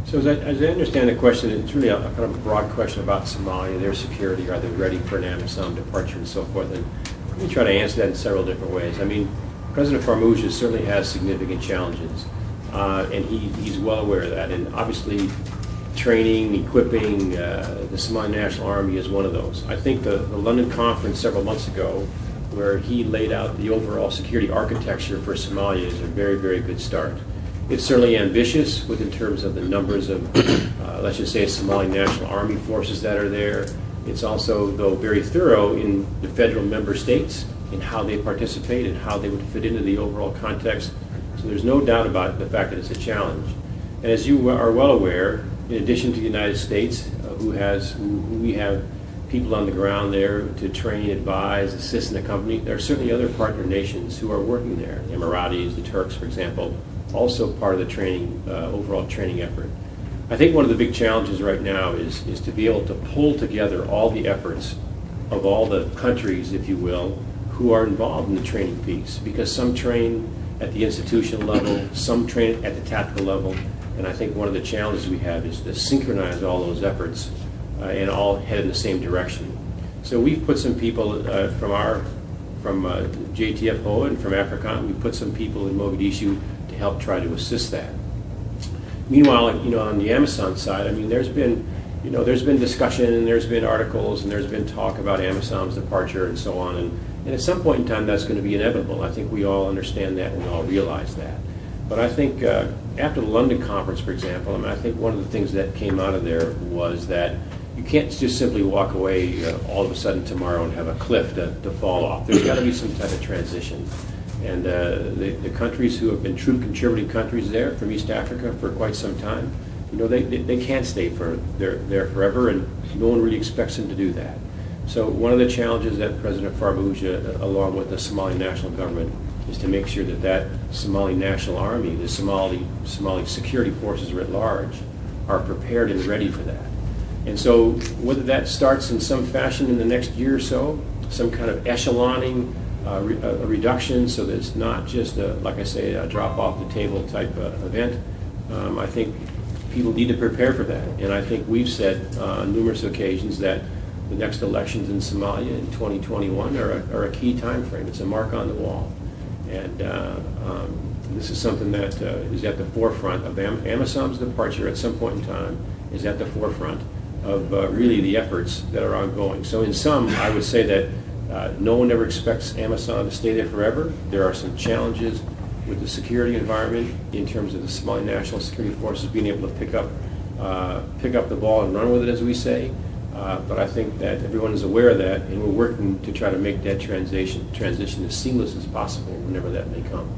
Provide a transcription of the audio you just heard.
So as I understand the question, it's really a kind of a broad question about Somalia, their security, are they ready for an AMISOM departure and so forth. And let me try to answer that in several different ways. I mean, President Farmouja certainly has significant challenges, and he's well aware of that. And obviously, training, equipping the Somali National Army is one of those. I think the London conference several months ago, where he laid out the overall security architecture for Somalia, is a very, very good start. It's certainly ambitious in terms of the numbers of, let's just say, Somali National Army forces that are there. It's also, though, very thorough in the federal member states in how they participate and how they would fit into the overall context. So there's no doubt about the fact that it's a challenge. And as you are well aware, in addition to the United States, who we have people on the ground there to train, advise, assist, and accompany, there are certainly other partner nations who are working there. The Emiratis, the Turks, for example, also part of the training, overall training effort. I think one of the big challenges right now is to be able to pull together all the efforts of all the countries, if you will, who are involved in the training piece, because some train at the institutional level, some train at the tactical level, and I think one of the challenges we have is to synchronize all those efforts and all head in the same direction. So we've put some people from JTF HOA and from AFRICOM, we put some people in Mogadishu to help try to assist that. Meanwhile, on the AMISOM side, I mean, there's been discussion and there's been articles and there's been talk about AMISOM's departure and so on, and at some point in time that's going to be inevitable. I think we all understand that and we all realize that. But I think after the London conference, for example, I mean, I think one of the things that came out of there was that you can't just simply walk away all of a sudden tomorrow and have a cliff to fall off. There's got to be some type of transition. And the countries who have been troop contributing countries there from East Africa for quite some time, they can't stay there forever, and no one really expects them to do that. So one of the challenges that President Farmouja, along with the Somali national government, is to make sure that Somali National Army, the Somali security forces writ large, are prepared and ready for that. And so whether that starts in some fashion in the next year or so, some kind of echeloning, a reduction, so that it's not just, like I say, a drop off the table type event, I think people need to prepare for that. And I think we've said on numerous occasions that the next elections in Somalia in 2021 are a key time frame. It's a mark on the wall. And this is something that is at the forefront of AMISOM's departure at some point in time, is at the forefront of really the efforts that are ongoing. So in sum, I would say that no one ever expects AMISOM to stay there forever. There are some challenges with the security environment in terms of the Somali National Security Forces being able to pick up the ball and run with it, as we say. But I think that everyone is aware of that, and we're working to try to make that transition as seamless as possible whenever that may come.